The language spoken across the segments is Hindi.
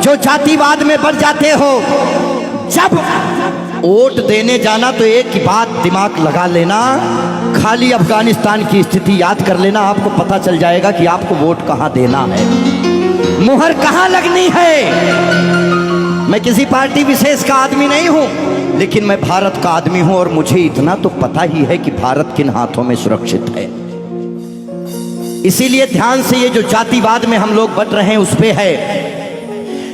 जो जातिवाद में बढ़ जाते हो, जब वोट देने जाना तो एक ही बात दिमाग लगा लेना, खाली अफगानिस्तान की स्थिति याद कर लेना, आपको पता चल जाएगा कि आपको वोट कहां देना है, मुहर कहां लगनी है। मैं किसी पार्टी विशेष का आदमी नहीं हूं, लेकिन मैं भारत का आदमी हूं और मुझे इतना तो पता ही है कि भारत किन हाथों में सुरक्षित है। इसीलिए ध्यान से ये जो जातिवाद में हम लोग बट रहे हैं उस पे है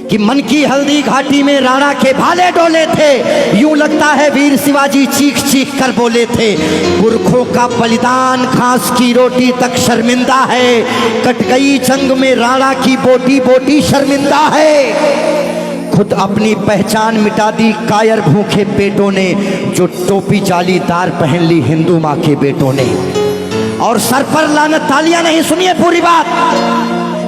कि मन की हल्दी घाटी में राणा के भाले डोले थे, यूं लगता है वीर शिवाजी चीख चीख कर बोले थे। पुरखों का बलिदान घास की रोटी तक शर्मिंदा है, कट गई जंग में राणा की बोटी बोटी शर्मिंदा है। खुद अपनी पहचान मिटा दी कायर भूखे पेटों ने, जो टोपी जालीदार पहन ली हिंदू माँ के बेटों ने। और सर पर लानत, तालियां नहीं, सुनिए पूरी बात,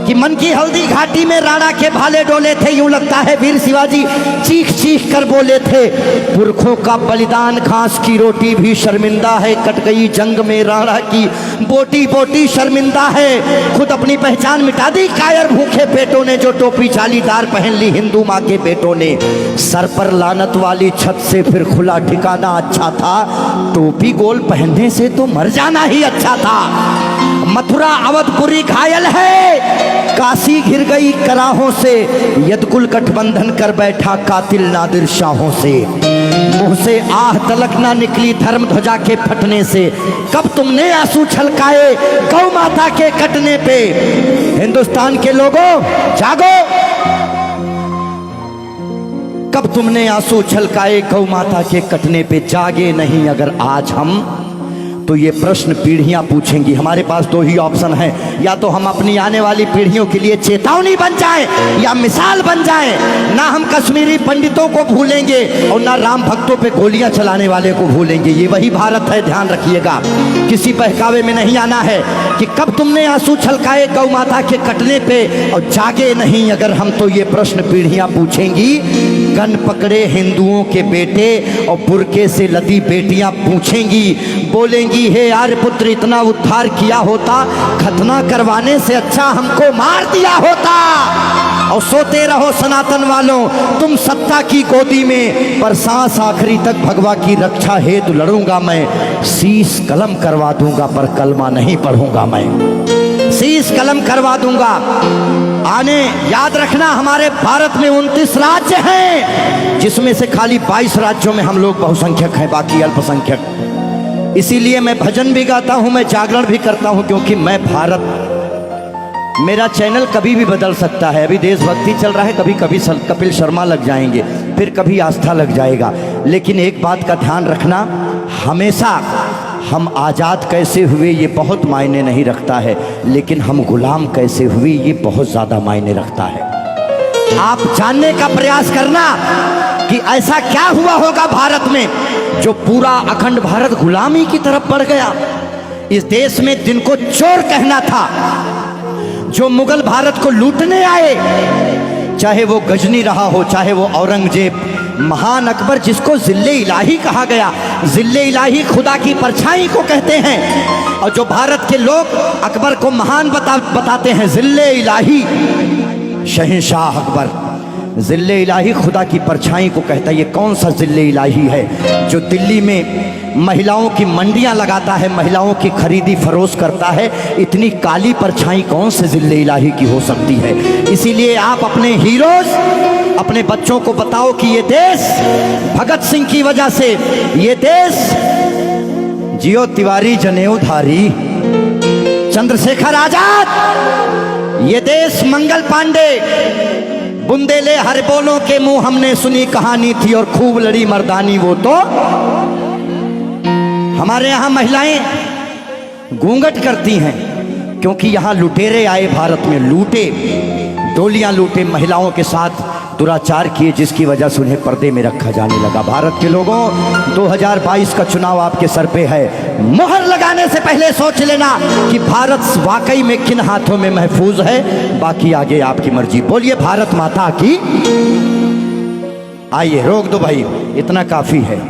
कि मन की हल्दी घाटी में राणा के भाले डोले थे, यूं लगता है वीर शिवाजी चीख चीख कर बोले थे। पुरखों का बलिदान घास की रोटी भी शर्मिंदा है, कट गई जंग में राणा की बोटी बोटी शर्मिंदा है। खुद अपनी पहचान मिटा दी कायर भूखे पेटों ने, जो टोपी जालीदार पहन ली हिंदू माँ के बेटों ने। सर पर लानत वाली छत से फिर खुला ठिकाना अच्छा था, टोपी गोल पहनने से तो मर जाना ही अच्छा था। मथुरा अवधपुरी घायल है, काशी घिर गई कराहों से, यदकुल गठबंधन कर बैठा कातिल नादिर शाहों से। मुंह से आह तलक ना निकली धर्म ध्वजा के फटने से, कब तुमने आंसू छलकाए गौ माता के कटने पे। हिंदुस्तान के लोगों जागो, कब तुमने आंसू छलकाए गौ माता के कटने पे। जागे नहीं अगर आज हम, तो ये प्रश्न पीढ़ियां पूछेंगी। हमारे पास दो ही ऑप्शन है, या तो हम अपनी आने वाली पीढ़ियों के लिए चेतावनी बन जाएं या मिसाल बन जाएं। ना हम कश्मीरी पंडितों को भूलेंगे और ना राम भक्तों पे गोलियां चलाने वाले को भूलेंगे। ये वही भारत है, ध्यान रखिएगा। किसी बहकावे में नहीं आना है कि कब तुमने आंसू छलकाए गौ माता के कटने पे, और जागे नहीं अगर हम, तो ये प्रश्न पीढ़ियां पूछेंगी। गन पकड़े हिंदुओं के बेटे और बुरके से लदी बेटियां पूछेंगी, बोलेंगी हे यार पुत्र इतना उद्धार किया होता, खतना करवाने से अच्छा हमको मार दिया होता। और सोते रहो सनातन वालों तुम सत्ता की गोदी में, पर सांस आखिरी तक भगवा की रक्षा हेतु लड़ूंगा मैं। शीश कलम करवा दूंगा पर कलमा नहीं पढ़ूंगा मैं, शीश कलम करवा दूंगा। आने याद रखना, हमारे भारत में 29 राज्य हैं, जिसमें से खाली 22 राज्यों में हम लोग बहुसंख्यक हैं, बाकी अल्पसंख्यक। इसीलिए मैं भजन भी गाता हूं, मैं जागरण भी करता हूं, क्योंकि मैं भारत, मेरा चैनल कभी भी बदल सकता है। अभी देशभक्ति चल रहा है, कभी कभी कपिल शर्मा लग जाएंगे, फिर कभी आस्था लग जाएगा। लेकिन एक बात का ध्यान रखना, हमेशा हम आज़ाद कैसे हुए ये बहुत मायने नहीं रखता है, लेकिन हम गुलाम कैसे हुए ये बहुत ज़्यादा मायने रखता है। आप जानने का प्रयास करना कि ऐसा क्या हुआ होगा भारत में जो पूरा अखंड भारत गुलामी की तरफ बढ़ गया। इस देश में जिनको चोर कहना था, जो मुगल भारत को लूटने आए, चाहे वो गजनी रहा हो, चाहे वो औरंगजेब, महान अकबर जिसको जिल्ले इलाही कहा गया, जिल्ले इलाही खुदा की परछाई को कहते हैं। और जो भारत के लोग अकबर को महान बताते हैं, जिल्ले इलाही शहंशाह अकबर, जिल्ले इलाही खुदा की परछाई को कहता है। ये कौन सा जिल्ले इलाही है जो दिल्ली में महिलाओं की मंडियां लगाता है, महिलाओं की खरीदी फरोश करता है? इतनी काली परछाई कौन से जिल्ले इलाही की हो सकती है? इसीलिए आप अपने हीरोज, अपने बच्चों को बताओ कि ये देश भगत सिंह की वजह से, ये देश जियो तिवारी जनेऊधारी, चंद्रशेखर आजाद, ये देश मंगल पांडे, बुंदेले हर बोलों के मुंह हमने सुनी कहानी थी और खूब लड़ी मर्दानी वो तो। हमारे यहाँ महिलाएं घूंघट करती हैं क्योंकि यहाँ लुटेरे आए भारत में, लूटे, डोलियां लूटे, महिलाओं के साथ दुराचार किए, जिसकी वजह से उन्हें पर्दे में रखा जाने लगा। भारत के लोगों, 2022 का चुनाव आपके सर पे है। मोहर लगाने से पहले सोच लेना कि भारत वाकई में किन हाथों में महफूज है। बाकी आगे आपकी मर्जी। बोलिए भारत माता की। आइए, रोक दो भाई, इतना काफी है।